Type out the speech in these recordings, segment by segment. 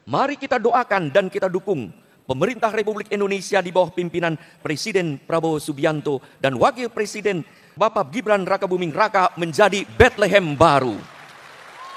Mari kita doakan dan kita dukung pemerintah Republik Indonesia di bawah pimpinan Presiden Prabowo Subianto dan Wakil Presiden Bapak Gibran Rakabuming Raka menjadi Bethlehem baru.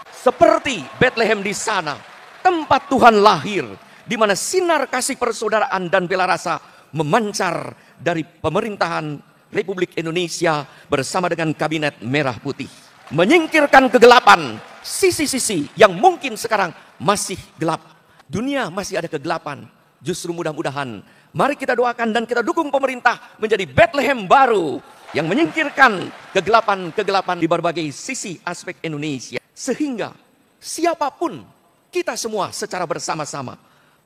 Seperti Bethlehem di sana, tempat Tuhan lahir, di mana sinar kasih persaudaraan dan bela rasa memancar dari pemerintahan Republik Indonesia bersama dengan Kabinet Merah Putih. Menyingkirkan kegelapan, sisi-sisi yang mungkin sekarang masih gelap. Dunia masih ada kegelapan. Justru mudah-mudahan mari kita doakan dan kita dukung pemerintah menjadi Bethlehem baru yang menyingkirkan kegelapan-kegelapan di berbagai sisi aspek Indonesia. Sehingga siapapun kita semua secara bersama-sama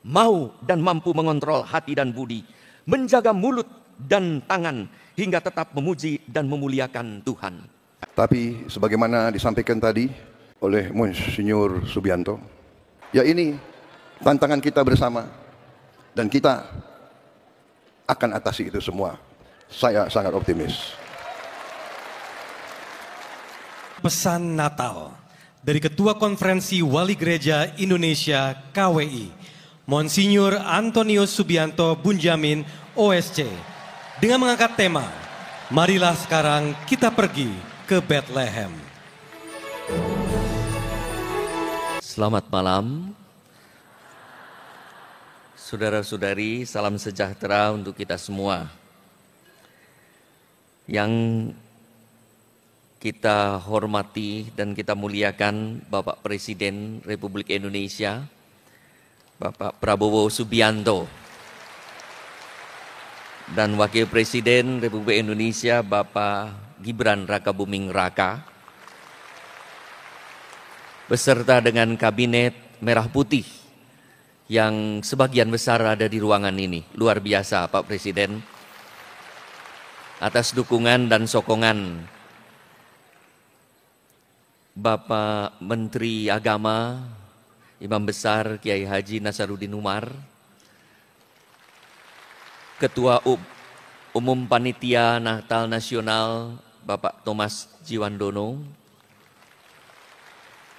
mau dan mampu mengontrol hati dan budi, menjaga mulut dan tangan hingga tetap memuji dan memuliakan Tuhan. Tapi sebagaimana disampaikan tadi oleh Monsinyur Subianto, ya ini tantangan kita bersama dan kita akan atasi itu semua. Saya sangat optimis. Pesan Natal dari Ketua Konferensi Wali Gereja Indonesia KWI, Monsinyur Antonius Subianto Bunjamin OSC, dengan mengangkat tema, marilah sekarang kita pergi ke Bethlehem. Selamat malam. Saudara-saudari, salam sejahtera untuk kita semua. Yang kita hormati dan kita muliakan Bapak Presiden Republik Indonesia, Bapak Prabowo Subianto, dan Wakil Presiden Republik Indonesia Bapak Gibran Rakabuming Raka, beserta dengan Kabinet Merah Putih yang sebagian besar ada di ruangan ini. Luar biasa Pak Presiden, atas dukungan dan sokongan Bapak Menteri Agama, Imam Besar Kiai Haji Nasaruddin Umar, Ketua Umum Panitia Natal Nasional Bapak Thomas Jiwandono,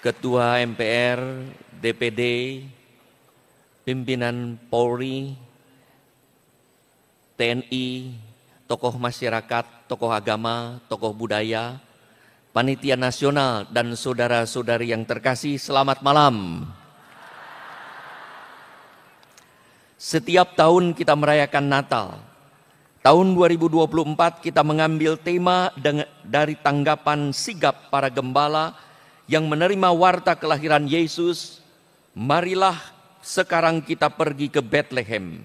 Ketua MPR, DPD, pimpinan Polri, TNI, tokoh masyarakat, tokoh agama, tokoh budaya, panitia nasional, dan saudara-saudari yang terkasih, selamat malam. Setiap tahun kita merayakan Natal. Tahun 2024 kita mengambil tema dari tanggapan sigap para gembala yang menerima warta kelahiran Yesus, marilah sekarang kita pergi ke Bethlehem.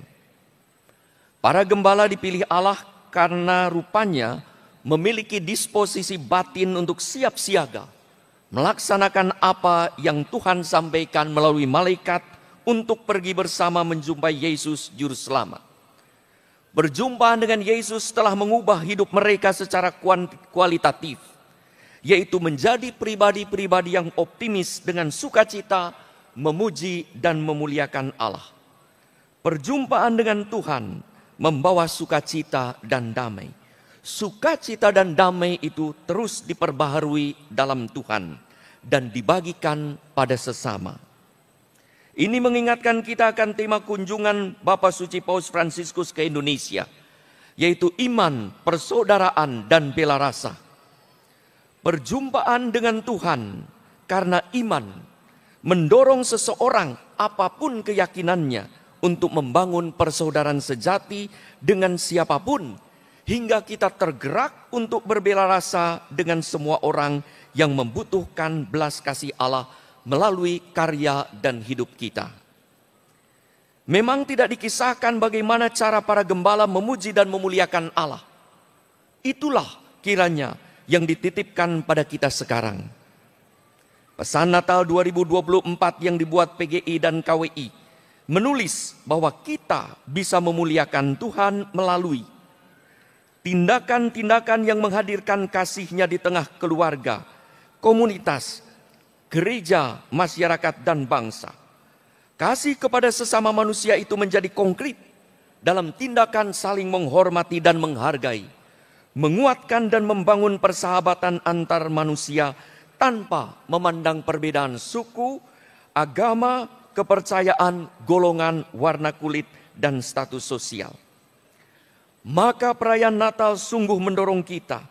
Para gembala dipilih Allah karena rupanya memiliki disposisi batin untuk siap siaga, melaksanakan apa yang Tuhan sampaikan melalui malaikat untuk pergi bersama menjumpai Yesus Juru Selamat. Berjumpa dengan Yesus telah mengubah hidup mereka secara kualitatif, yaitu menjadi pribadi-pribadi yang optimis dengan sukacita, memuji dan memuliakan Allah. Perjumpaan dengan Tuhan membawa sukacita dan damai. Sukacita dan damai itu terus diperbaharui dalam Tuhan dan dibagikan pada sesama. Ini mengingatkan kita akan tema kunjungan Bapak Suci Paus Fransiskus ke Indonesia, yaitu iman, persaudaraan dan bela rasa. Perjumpaan dengan Tuhan karena iman mendorong seseorang apapun keyakinannya untuk membangun persaudaraan sejati dengan siapapun, hingga kita tergerak untuk berbela rasa dengan semua orang yang membutuhkan belas kasih Allah melalui karya dan hidup kita. Memang tidak dikisahkan bagaimana cara para gembala memuji dan memuliakan Allah. Itulah kiranya yang dititipkan pada kita sekarang. Pesan Natal 2024 yang dibuat PGI dan KWI menulis bahwa kita bisa memuliakan Tuhan melalui tindakan-tindakan yang menghadirkan kasih-Nya di tengah keluarga, komunitas, gereja, masyarakat, dan bangsa. Kasih kepada sesama manusia itu menjadi konkret dalam tindakan saling menghormati dan menghargai, menguatkan dan membangun persahabatan antar manusia tanpa memandang perbedaan suku, agama, kepercayaan, golongan, warna kulit, dan status sosial. Maka perayaan Natal sungguh mendorong kita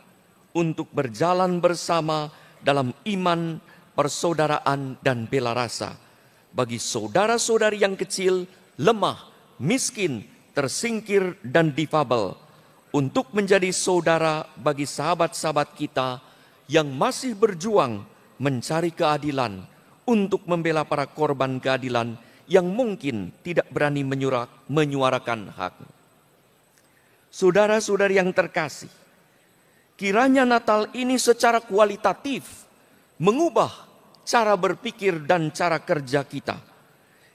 untuk berjalan bersama dalam iman, persaudaraan, dan bela rasa bagi saudara-saudari yang kecil, lemah, miskin, tersingkir, dan difabel, untuk menjadi saudara bagi sahabat-sahabat kita yang masih berjuang mencari keadilan, untuk membela para korban keadilan yang mungkin tidak berani menyuarakan hak. Saudara-saudari yang terkasih, kiranya Natal ini secara kualitatif mengubah cara berpikir dan cara kerja kita,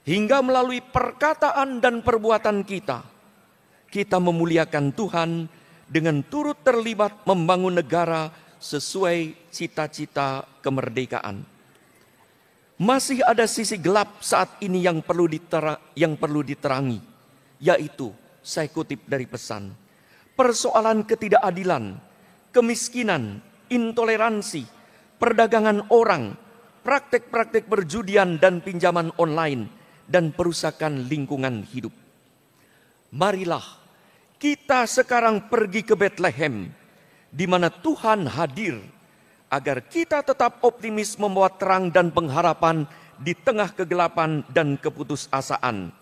hingga melalui perkataan dan perbuatan kita memuliakan Tuhan dengan turut terlibat membangun negara sesuai cita-cita kemerdekaan. Masih ada sisi gelap saat ini yang perlu diterangi, yaitu, saya kutip dari pesan, persoalan ketidakadilan, kemiskinan, intoleransi, perdagangan orang, praktek-praktek perjudian dan pinjaman online, dan perusakan lingkungan hidup. Marilah kita sekarang pergi ke Bethlehem, di mana Tuhan hadir, agar kita tetap optimis membawa terang dan pengharapan di tengah kegelapan dan keputusasaan,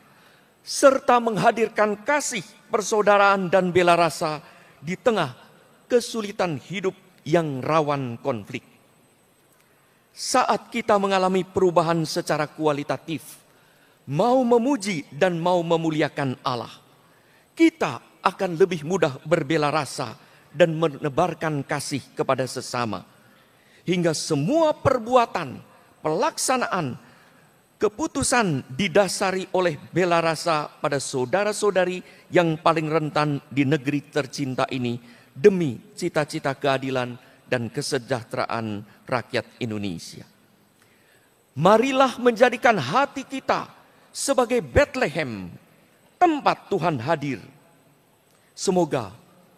serta menghadirkan kasih, persaudaraan, dan bela rasa di tengah kesulitan hidup yang rawan konflik. Saat kita mengalami perubahan secara kualitatif, mau memuji dan mau memuliakan Allah, kita akan lebih mudah berbela rasa dan menebarkan kasih kepada sesama, hingga semua perbuatan, pelaksanaan, keputusan didasari oleh bela rasa pada saudara-saudari yang paling rentan di negeri tercinta ini, demi cita-cita keadilan dan kesejahteraan rakyat Indonesia. Marilah menjadikan hati kita sebagai Bethlehem, tempat Tuhan hadir. Semoga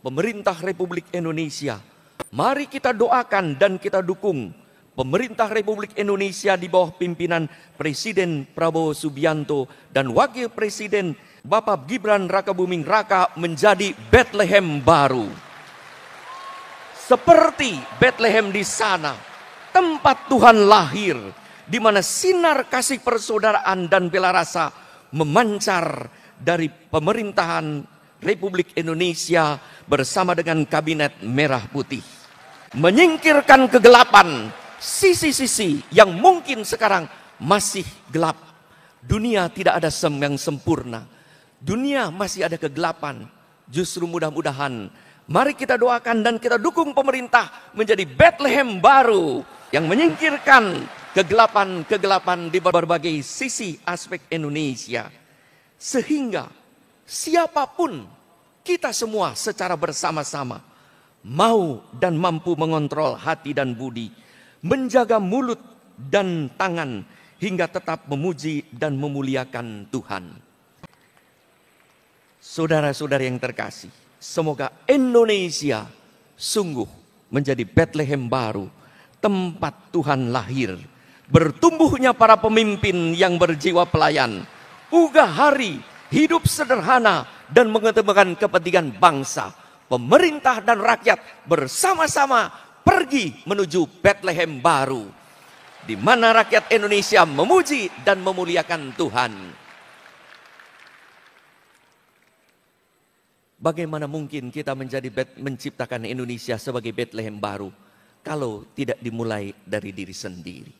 pemerintah Republik Indonesia, mari kita doakan dan kita dukung pemerintah Republik Indonesia di bawah pimpinan Presiden Prabowo Subianto dan Wakil Presiden Bapak Gibran Rakabuming Raka menjadi Bethlehem baru. Seperti Bethlehem di sana, tempat Tuhan lahir, di mana sinar kasih persaudaraan dan bela rasa memancar dari pemerintahan Republik Indonesia bersama dengan Kabinet Merah Putih. Menyingkirkan kegelapan, sisi-sisi yang mungkin sekarang masih gelap. Dunia tidak ada yang sempurna. Dunia masih ada kegelapan. Justru mudah-mudahan mari kita doakan dan kita dukung pemerintah menjadi Bethlehem baru yang menyingkirkan kegelapan-kegelapan di berbagai sisi aspek Indonesia. Sehingga siapapun, kita semua secara bersama-sama mau dan mampu mengontrol hati dan budi, menjaga mulut dan tangan hingga tetap memuji dan memuliakan Tuhan. Saudara-saudara yang terkasih, semoga Indonesia sungguh menjadi Bethlehem baru, tempat Tuhan lahir, bertumbuhnya para pemimpin yang berjiwa pelayan, ugah hari, hidup sederhana dan mengedepankan kepentingan bangsa, pemerintah dan rakyat bersama-sama pergi menuju Bethlehem baru, di mana rakyat Indonesia memuji dan memuliakan Tuhan. Bagaimana mungkin kita menciptakan Indonesia sebagai Bethlehem baru kalau tidak dimulai dari diri sendiri?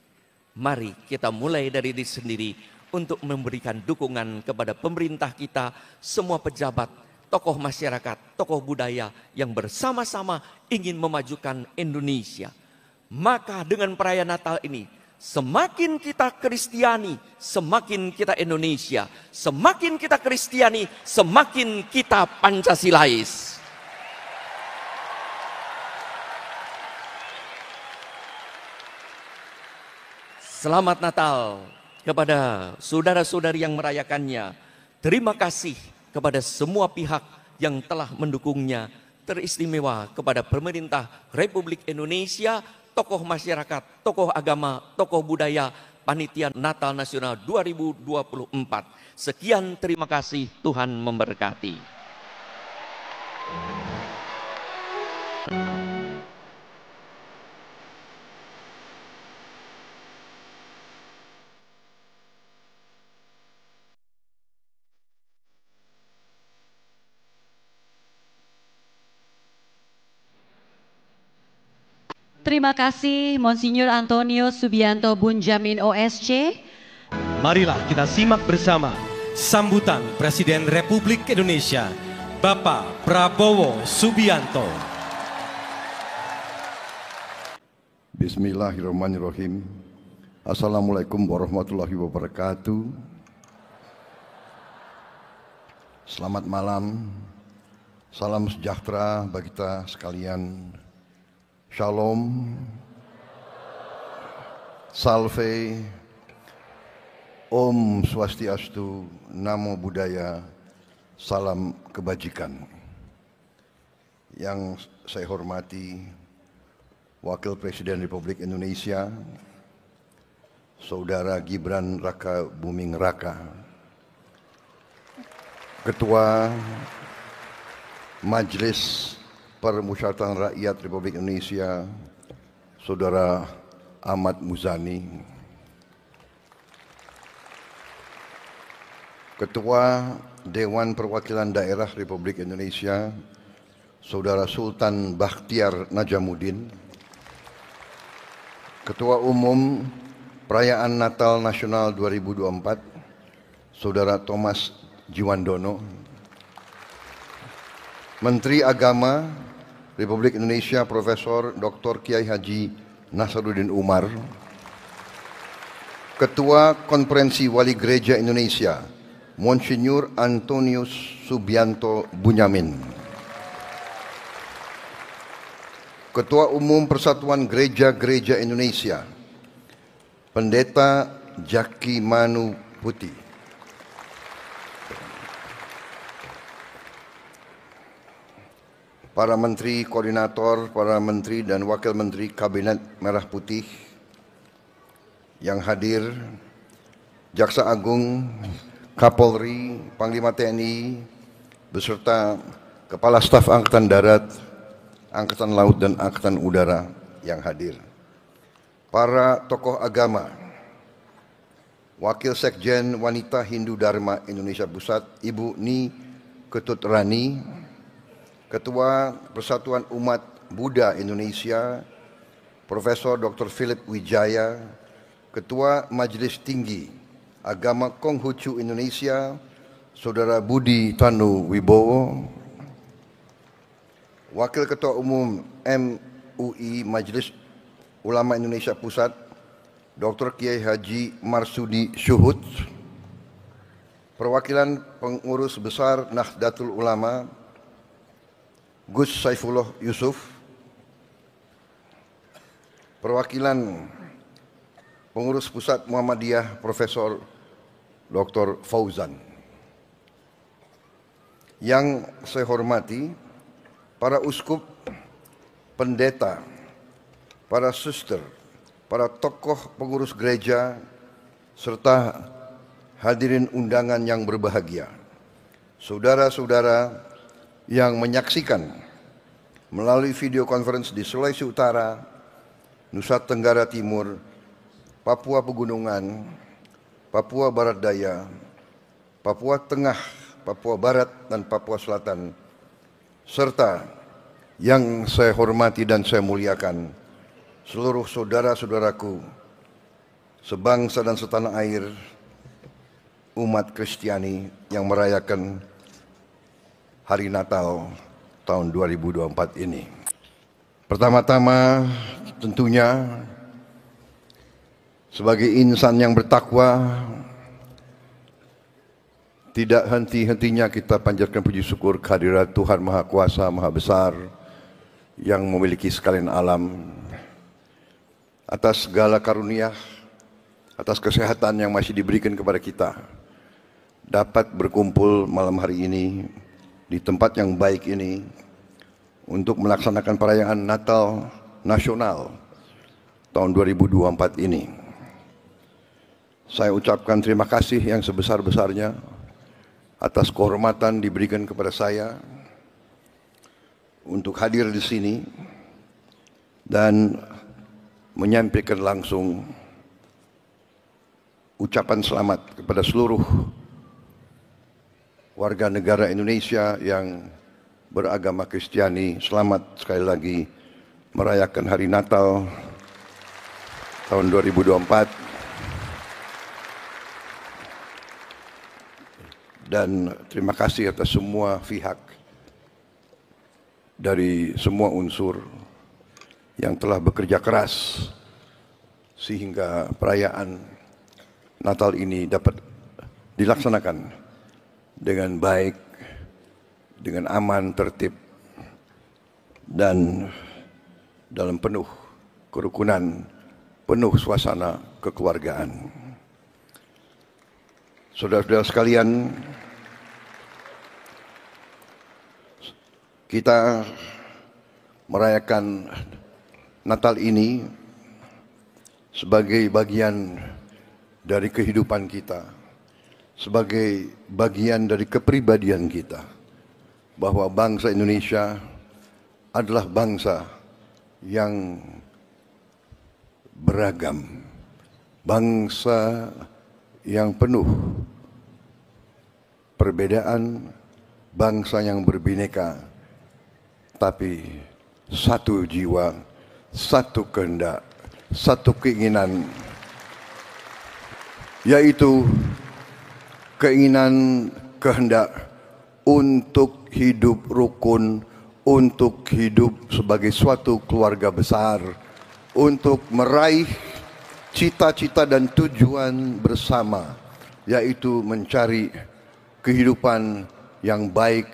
Mari kita mulai dari diri sendiri untuk memberikan dukungan kepada pemerintah kita, semua pejabat, tokoh masyarakat, tokoh budaya yang bersama-sama ingin memajukan Indonesia. Maka dengan perayaan Natal ini, semakin kita Kristiani, semakin kita Indonesia. Semakin kita Kristiani, semakin kita Pancasilais. Selamat Natal kepada saudara-saudari yang merayakannya. Terima kasih kepada semua pihak yang telah mendukungnya. Teristimewa kepada pemerintah Republik Indonesia, tokoh masyarakat, tokoh agama, tokoh budaya, Panitia Natal Nasional 2024. Sekian, terima kasih, Tuhan memberkati. Terima kasih Monsinyur Antonius Subianto Bunjamin OSC. Marilah kita simak bersama sambutan Presiden Republik Indonesia, Bapak Prabowo Subianto. Bismillahirrahmanirrahim. Assalamualaikum warahmatullahi wabarakatuh. Selamat malam. Salam sejahtera bagi kita sekalian. Shalom, Salve, Om Swastiastu, Namo Buddhaya, Salam Kebajikan. Yang saya hormati Wakil Presiden Republik Indonesia, Saudara Gibran Raka Buming Raka, Ketua Majelis Permusyawaratan Rakyat Republik Indonesia, Saudara Ahmad Muzani, Ketua Dewan Perwakilan Daerah Republik Indonesia, Saudara Sultan Bakhtiar Najamuddin, Ketua Umum Perayaan Natal Nasional 2024, Saudara Thomas Jiwandono, Menteri Agama Republik Indonesia Profesor Dr. Kiai Haji Nasaruddin Umar, Ketua Konferensi Wali Gereja Indonesia Monsinyur Antonius Subianto Bunyamin, Ketua Umum Persatuan Gereja-Gereja Indonesia Pendeta Jaki Manu Putih, para menteri koordinator, para menteri dan wakil menteri Kabinet Merah Putih yang hadir, Jaksa Agung, Kapolri, Panglima TNI, beserta Kepala Staf Angkatan Darat, Angkatan Laut dan Angkatan Udara yang hadir, para tokoh agama, Wakil Sekjen Wanita Hindu Dharma Indonesia Pusat, Ibu Ni Ketut Rani, Ketua Persatuan Umat Buddha Indonesia, Profesor Dr. Philip Wijaya, Ketua Majelis Tinggi Agama Konghucu Indonesia, Saudara Budi Tanu Wibowo, Wakil Ketua Umum MUI Majelis Ulama Indonesia Pusat, Dr. Kiai Haji Marsudi Syuhud, Perwakilan Pengurus Besar Nahdlatul Ulama, Gus Saifullah Yusuf, Perwakilan Pengurus Pusat Muhammadiyah Profesor Dr. Fauzan. Yang saya hormati para uskup, pendeta, para suster, para tokoh pengurus gereja, serta hadirin undangan yang berbahagia. Saudara-saudara yang menyaksikan melalui video conference di Sulawesi Utara, Nusa Tenggara Timur, Papua Pegunungan, Papua Barat Daya, Papua Tengah, Papua Barat dan Papua Selatan, serta yang saya hormati dan saya muliakan seluruh saudara-saudaraku sebangsa dan setanah air, umat Kristiani yang merayakan Hari Natal tahun 2024 ini. Pertama-tama tentunya sebagai insan yang bertakwa, tidak henti-hentinya kita panjatkan puji syukur kehadirat Tuhan Maha Kuasa, Maha Besar yang memiliki sekalian alam, atas segala karunia, atas kesehatan yang masih diberikan kepada kita, dapat berkumpul malam hari ini di tempat yang baik ini untuk melaksanakan perayaan Natal Nasional tahun 2024 ini. Saya ucapkan terima kasih yang sebesar-besarnya atas kehormatan diberikan kepada saya untuk hadir di sini dan menyampaikan langsung ucapan selamat kepada seluruh warga negara Indonesia yang beragama Kristiani. Selamat sekali lagi merayakan Hari Natal tahun 2024. Dan terima kasih atas semua pihak dari semua unsur yang telah bekerja keras sehingga perayaan Natal ini dapat dilaksanakan dengan baik, dengan aman, tertib, dan dalam penuh kerukunan, penuh suasana kekeluargaan. Saudara-saudara sekalian, kita merayakan Natal ini sebagai bagian dari kehidupan kita, sebagai bagian dari kepribadian kita, bahwa bangsa Indonesia adalah bangsa yang beragam, bangsa yang penuh perbedaan, bangsa yang berbineka, tapi satu jiwa, satu kehendak, satu keinginan, yaitu keinginan kehendak untuk hidup rukun, untuk hidup sebagai suatu keluarga besar, untuk meraih cita-cita dan tujuan bersama, yaitu mencari kehidupan yang baik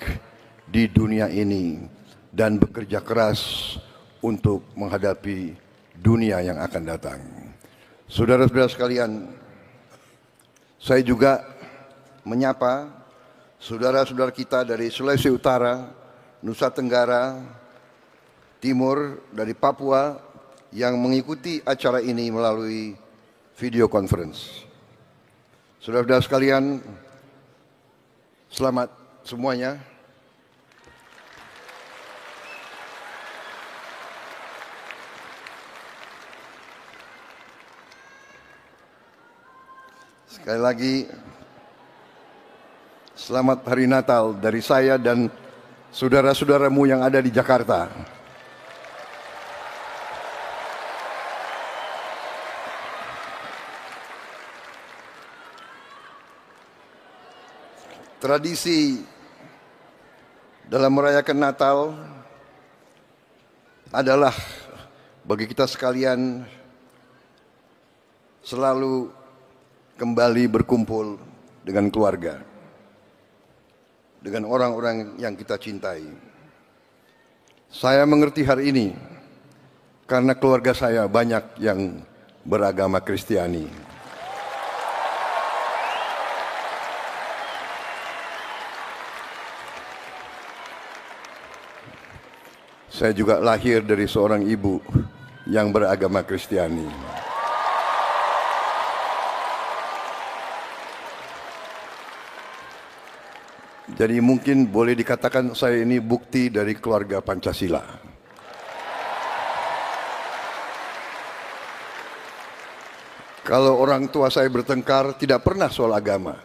di dunia ini dan bekerja keras untuk menghadapi dunia yang akan datang. Saudara-saudara sekalian, saya juga menyapa saudara-saudara kita dari Sulawesi Utara, Nusa Tenggara Timur, dari Papua yang mengikuti acara ini melalui video conference. Saudara-saudara sekalian, selamat semuanya. Sekali lagi, selamat Hari Natal dari saya dan saudara-saudaramu yang ada di Jakarta. Tradisi dalam merayakan Natal adalah bagi kita sekalian selalu kembali berkumpul dengan keluarga, dengan orang-orang yang kita cintai. Saya mengerti hari ini karena keluarga saya banyak yang beragama Kristiani. Saya juga lahir dari seorang ibu yang beragama Kristiani. Jadi mungkin boleh dikatakan saya ini bukti dari keluarga Pancasila. Kalau orang tua saya bertengkar tidak pernah soal agama.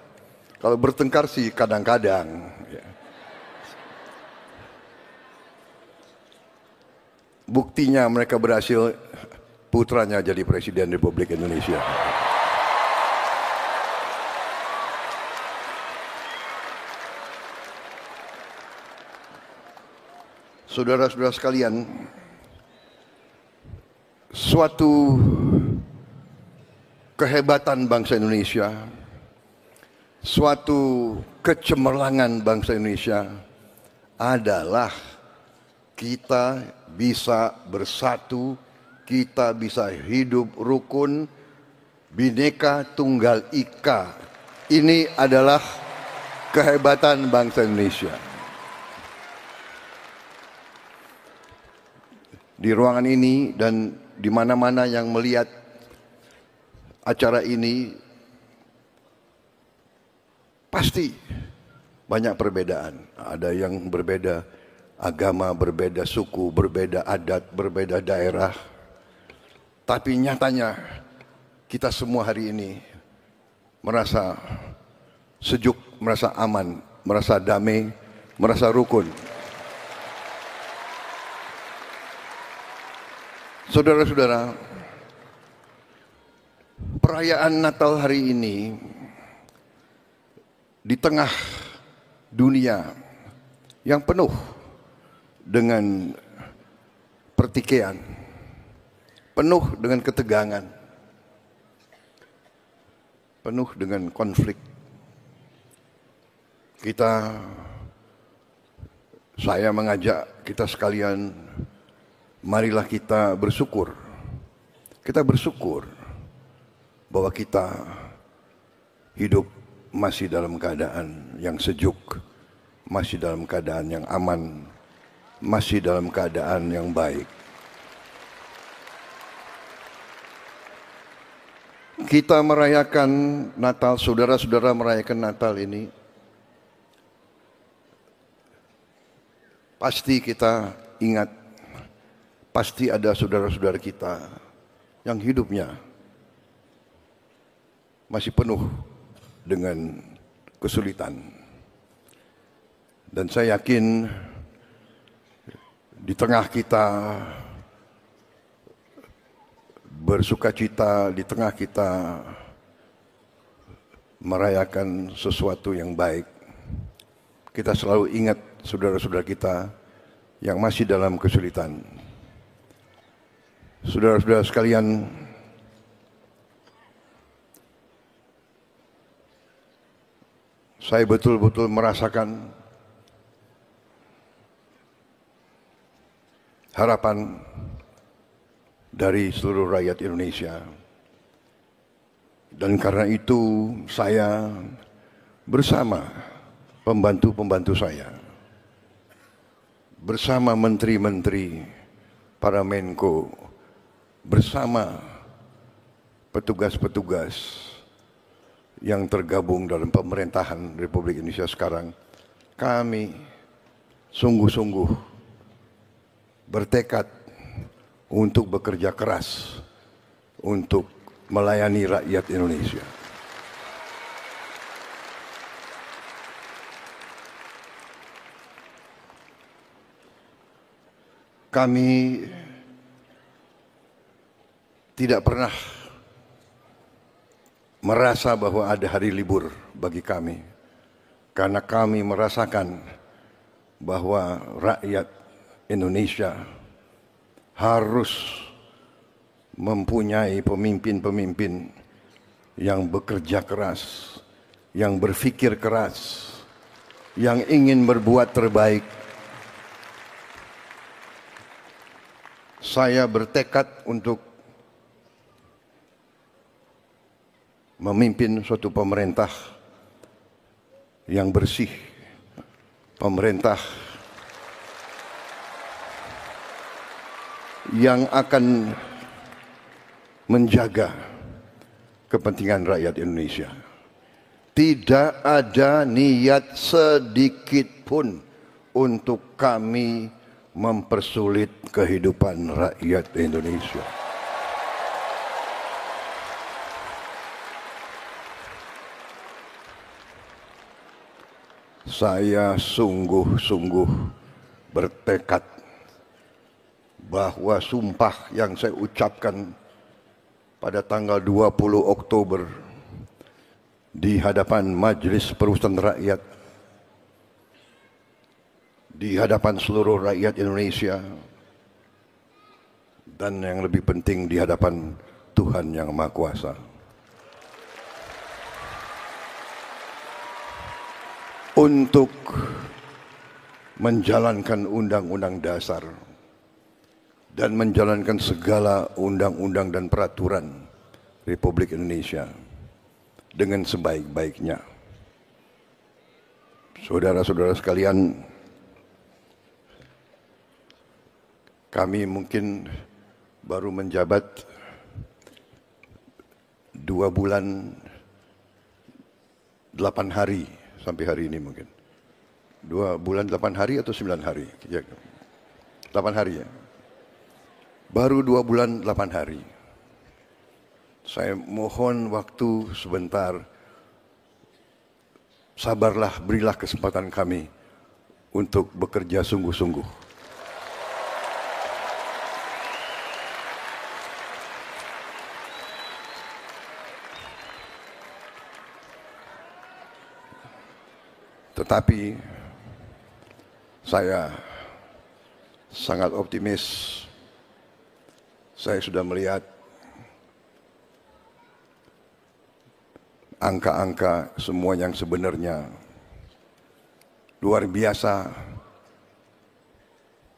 Kalau bertengkar sih kadang-kadang. Buktinya mereka berhasil putranya jadi Presiden Republik Indonesia. Saudara-saudara sekalian, suatu kehebatan bangsa Indonesia, suatu kecemerlangan bangsa Indonesia adalah kita bisa bersatu, kita bisa hidup rukun, Bhinneka Tunggal Ika. Ini adalah kehebatan bangsa Indonesia. Di ruangan ini dan di mana-mana yang melihat acara ini, Pasti banyak perbedaan. Ada yang berbeda agama, berbeda suku, berbeda adat, berbeda daerah. Tapi nyatanya kita semua hari ini merasa sejuk, merasa aman, merasa damai, merasa rukun. Saudara-saudara, perayaan Natal hari ini di tengah dunia yang penuh dengan pertikaian, penuh dengan ketegangan, penuh dengan konflik. Saya mengajak kita sekalian, marilah kita bersyukur. Kita bersyukur bahwa kita hidup masih dalam keadaan yang sejuk, masih dalam keadaan yang aman, masih dalam keadaan yang baik. Kita merayakan Natal, saudara-saudara merayakan Natal ini, pasti kita ingat, pasti ada saudara-saudara kita yang hidupnya masih penuh dengan kesulitan. Dan saya yakin di tengah kita bersukacita, di tengah kita merayakan sesuatu yang baik, kita selalu ingat saudara-saudara kita yang masih dalam kesulitan. Saudara-saudara sekalian, saya betul-betul merasakan harapan dari seluruh rakyat Indonesia. Dan karena itu saya bersama pembantu-pembantu saya, bersama menteri-menteri, para Menko, bersama petugas-petugas yang tergabung dalam pemerintahan Republik Indonesia sekarang, kami sungguh-sungguh bertekad untuk bekerja keras untuk melayani rakyat Indonesia. Kami tidak pernah merasa bahwa ada hari libur bagi kami, karena kami merasakan bahwa rakyat Indonesia harus mempunyai pemimpin-pemimpin yang bekerja keras, yang berpikir keras, yang ingin berbuat terbaik. Saya bertekad untuk memimpin suatu pemerintah yang bersih, pemerintah yang akan menjaga kepentingan rakyat Indonesia. Tidak ada niat sedikit pun untuk kami mempersulit kehidupan rakyat Indonesia. Saya sungguh-sungguh bertekad bahwa sumpah yang saya ucapkan pada tanggal 20 Oktober di hadapan Majelis Permusyawaratan Rakyat, di hadapan seluruh rakyat Indonesia, dan yang lebih penting di hadapan Tuhan Yang Maha Kuasa, untuk menjalankan Undang-Undang Dasar dan menjalankan segala undang-undang dan peraturan Republik Indonesia dengan sebaik-baiknya. Saudara-saudara sekalian, kami mungkin baru menjabat 2 bulan 8 hari sampai hari ini mungkin. 2 bulan 8 hari atau 9 hari? Ya, 8 hari ya. Baru 2 bulan 8 hari. Saya mohon waktu sebentar. Sabarlah, berilah kesempatan kami untuk bekerja sungguh-sungguh. Tetapi saya sangat optimis. Saya sudah melihat angka-angka semua yang sebenarnya luar biasa.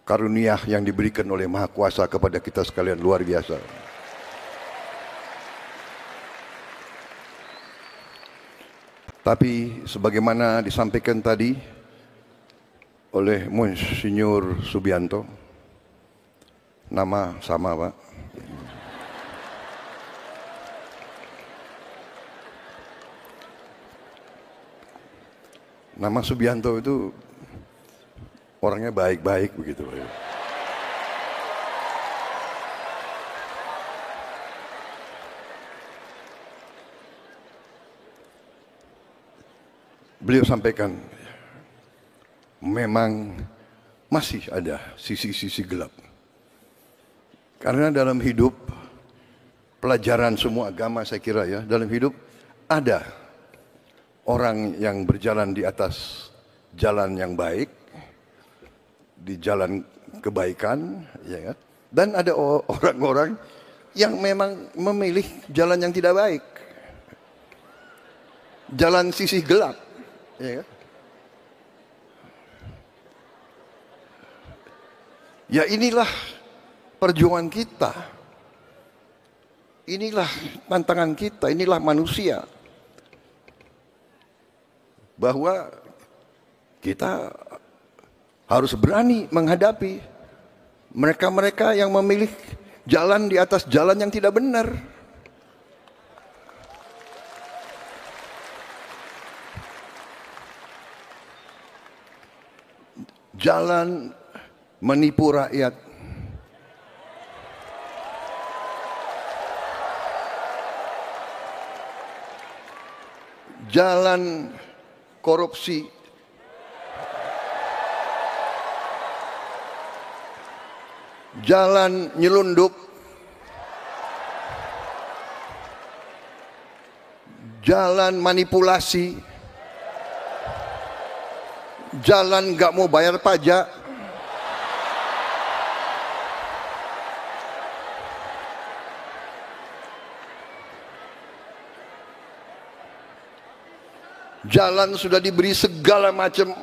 Karunia yang diberikan oleh Maha Kuasa kepada kita sekalian luar biasa. Tapi sebagaimana disampaikan tadi oleh Monsinyur Subianto, nama sama Pak, nama Subianto itu orangnya baik-baik begitu. Beliau sampaikan, memang masih ada sisi-sisi gelap. Karena dalam hidup, pelajaran semua agama saya kira ya, dalam hidup ada orang yang berjalan di atas jalan yang baik, di jalan kebaikan, ya kan? Dan ada orang-orang yang memang memilih jalan yang tidak baik, jalan sisi gelap, ya kan? Ya inilah perjuangan kita, inilah tantangan kita, inilah manusia. Bahwa kita harus berani menghadapi mereka-mereka yang memilih jalan di atas jalan yang tidak benar. Jalan menipu rakyat. Jalan korupsi. Jalan nyelundup. Jalan manipulasi. Jalan gak mau bayar pajak. Jalan sudah diberi segala macam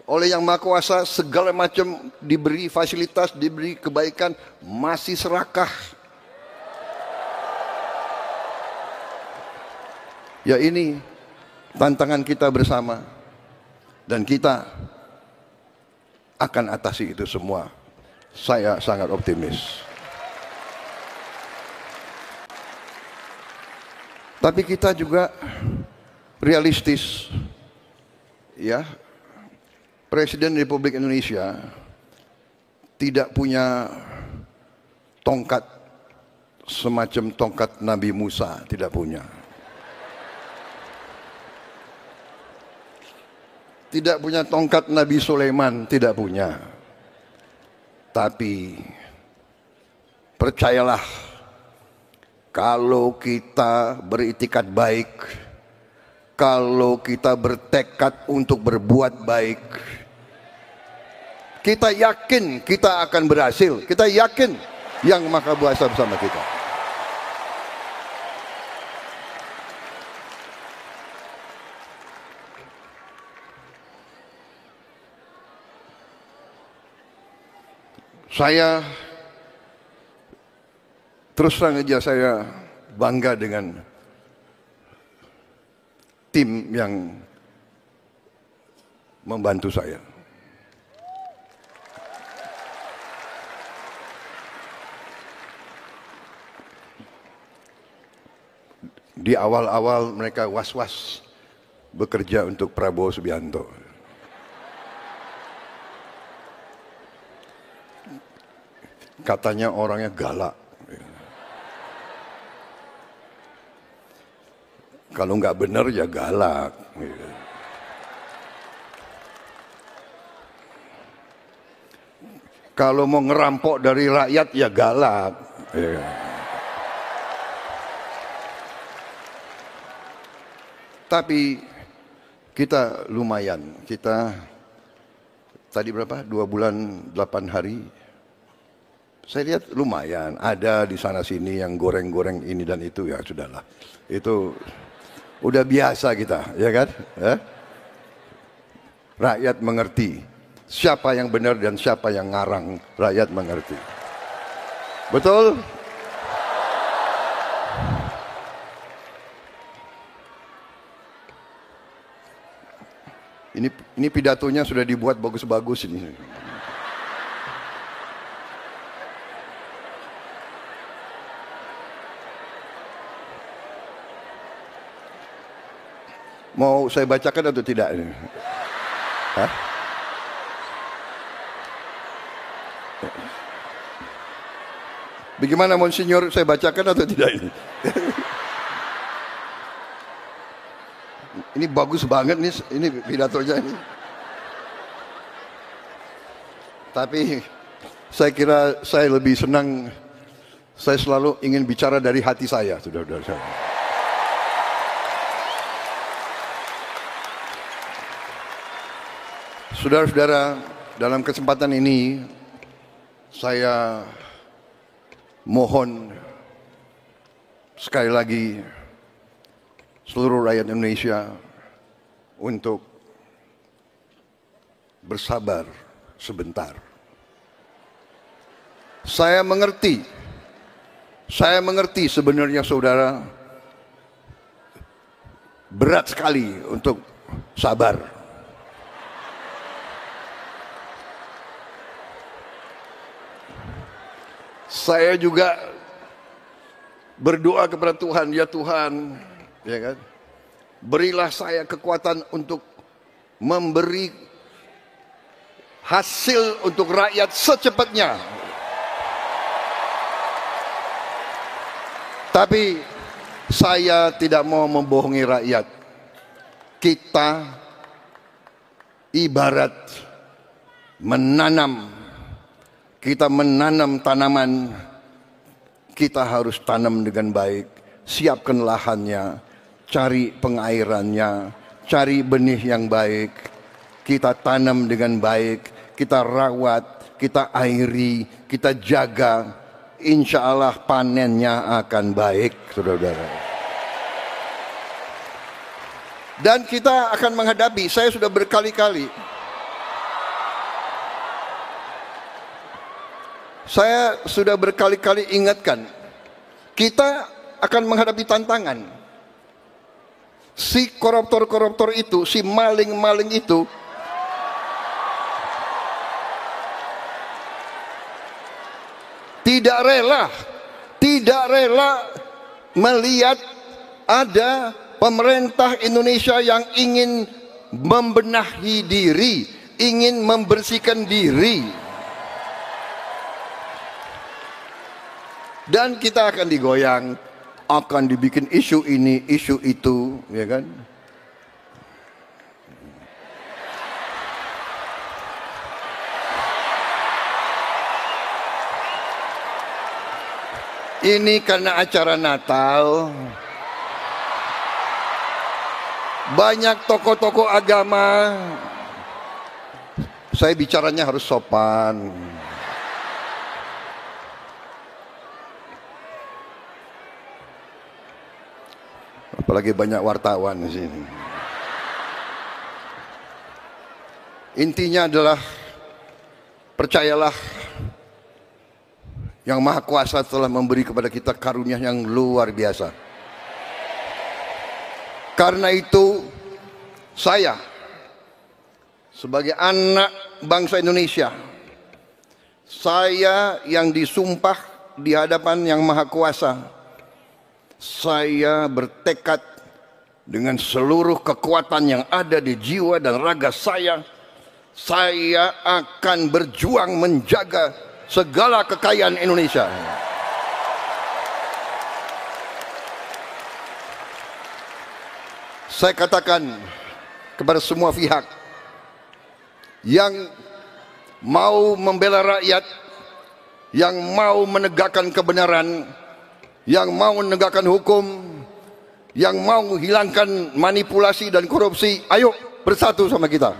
oleh Yang Maha Kuasa, segala macam diberi fasilitas, diberi kebaikan, masih serakah. Ya ini tantangan kita bersama, dan kita akan atasi itu semua. Saya sangat optimis. Tapi kita juga realistis, ya. Presiden Republik Indonesia tidak punya tongkat semacam tongkat Nabi Musa, tidak punya. Tidak punya tongkat Nabi Sulaiman, tidak punya. Tapi percayalah, kalau kita beritikat baik, kalau kita bertekad untuk berbuat baik, kita yakin kita akan berhasil. Kita yakin Yang Maha Kuasa bersama kita. Saya terus terang aja, saya bangga dengan tim yang membantu saya. Di awal-awal mereka was-was bekerja untuk Prabowo Subianto. Katanya orangnya galak. Kalau nggak benar ya galak. Kalau mau ngerampok dari rakyat ya galak. Tapi kita lumayan. Kita tadi berapa? 2 bulan 8 hari. Saya lihat lumayan. Ada di sana sini yang goreng-goreng ini dan itu, ya sudahlah. Itu udah biasa kita, ya kan? Rakyat mengerti siapa yang benar dan siapa yang ngarang. Rakyat mengerti. Betul? Ini pidatonya sudah dibuat bagus-bagus ini. Mau saya bacakan atau tidak ini? Hah? Bagaimana Monsinyur, saya bacakan atau tidak ini? Ini bagus banget nih, ini pidatonya ini. Tapi saya kira saya lebih senang, saya selalu ingin bicara dari hati saya, saudara-saudara. Saudara-saudara, dalam kesempatan ini saya mohon sekali lagi seluruh rakyat Indonesia untuk bersabar sebentar. Saya mengerti sebenarnya saudara berat sekali untuk sabar. Saya juga berdoa kepada Tuhan, ya Tuhan, ya kan? Berilah saya kekuatan untuk memberi hasil untuk rakyat secepatnya. Tapi saya tidak mau membohongi rakyat. Kita ibarat menanam. Kita menanam tanaman. Kita harus tanam dengan baik. Siapkan lahannya. Cari pengairannya, cari benih yang baik, kita tanam dengan baik, kita rawat, kita airi, kita jaga, insya Allah panennya akan baik, saudara-saudara. Dan kita akan menghadapi, saya sudah berkali-kali, ingatkan, kita akan menghadapi tantangan. Si koruptor-koruptor itu, si maling-maling itu tidak rela melihat ada pemerintah Indonesia yang ingin membenahi diri, ingin membersihkan diri. Dan kita akan digoyang, akan dibikin isu ini, isu itu, ya kan? Ini karena acara Natal. Banyak tokoh-tokoh agama. Saya bicaranya harus sopan. Apalagi banyak wartawan di sini. Intinya adalah percayalah, Yang Maha Kuasa telah memberi kepada kita karunia yang luar biasa. Karena itu saya sebagai anak bangsa Indonesia, saya yang disumpah di hadapan Yang Maha Kuasa, saya bertekad dengan seluruh kekuatan yang ada di jiwa dan raga saya akan berjuang menjaga segala kekayaan Indonesia. Saya katakan kepada semua pihak yang mau membela rakyat, yang mau menegakkan kebenaran, yang mau menegakkan hukum, yang mau hilangkan manipulasi dan korupsi, ayo bersatu sama kita.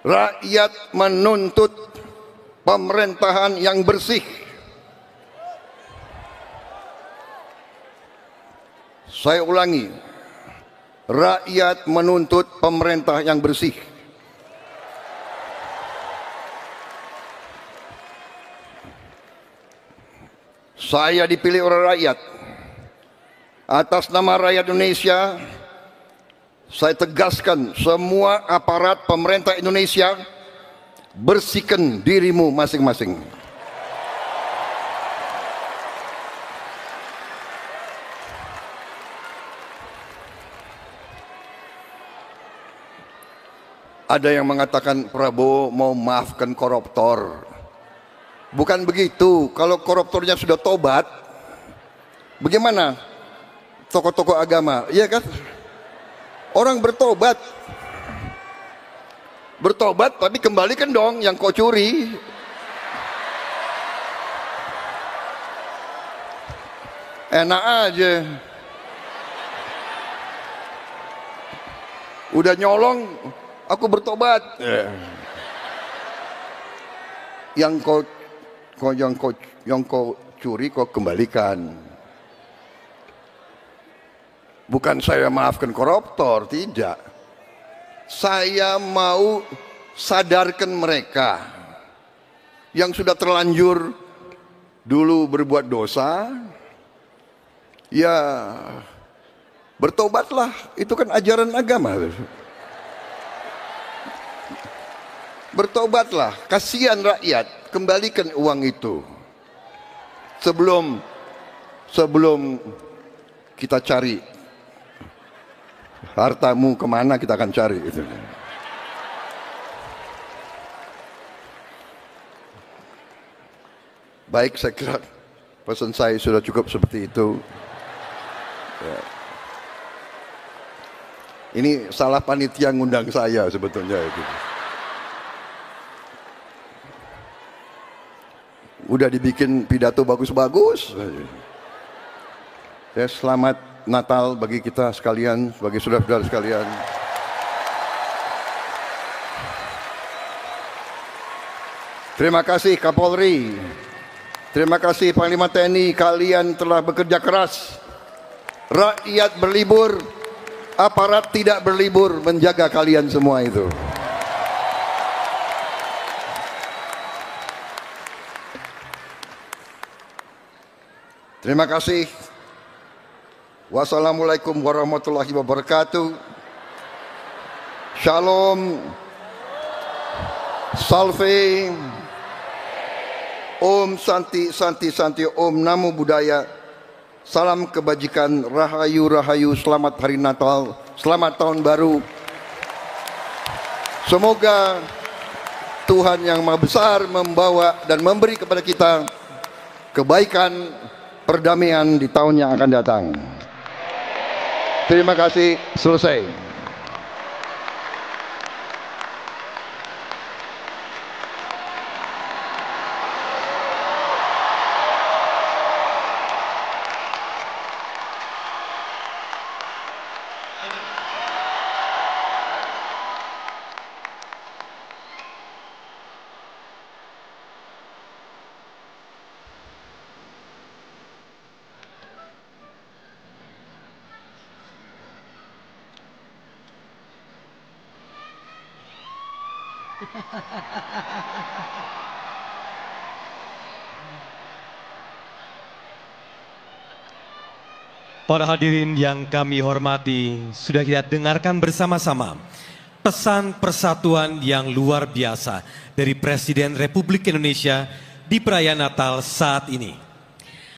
Rakyat menuntut pemerintahan yang bersih. Saya ulangi, rakyat menuntut pemerintah yang bersih. Saya dipilih oleh rakyat. Atas nama rakyat Indonesia, saya tegaskan semua aparat pemerintah Indonesia, bersihkan dirimu masing-masing. Ada yang mengatakan Prabowo mau maafkan koruptor. Bukan begitu. Kalau koruptornya sudah tobat, bagaimana tokoh-tokoh agama? Iya kan? Orang bertobat. Bertobat tapi kembalikan dong yang kau curi. Enak aja. Udah nyolong, aku bertobat. Yang kau curi kau kembalikan. Bukan saya maafkan koruptor, tidak. Saya mau sadarkan mereka yang sudah terlanjur dulu berbuat dosa, ya bertobatlah. Itu kan ajaran agama. Bertobatlah, kasihan rakyat, kembalikan uang itu. Sebelum kita cari hartamu kemana, kita akan cari gitu. Baik, saya kira pesan saya sudah cukup seperti itu. Ya. Ini salah panitia ngundang saya sebetulnya itu. Udah dibikin pidato bagus-bagus. Ya, selamat Natal bagi kita sekalian, bagi saudara-saudara sekalian. Terima kasih Kapolri. Terima kasih Panglima TNI, kalian telah bekerja keras. Rakyat berlibur, aparat tidak berlibur menjaga kalian semua itu. Terima kasih. Wassalamualaikum warahmatullahi wabarakatuh. Shalom. Salve. Om Santi Santi Santi. Om Namo Buddhaya. Salam kebajikan. Rahayu Rahayu. Selamat Hari Natal. Selamat Tahun Baru. Semoga Tuhan yang Maha Besar membawa dan memberi kepada kita kebaikan, perdamaian di tahun yang akan datang. Terima kasih, selesai. Para hadirin yang kami hormati, sudah kita dengarkan bersama-sama pesan persatuan yang luar biasa dari Presiden Republik Indonesia di perayaan Natal saat ini.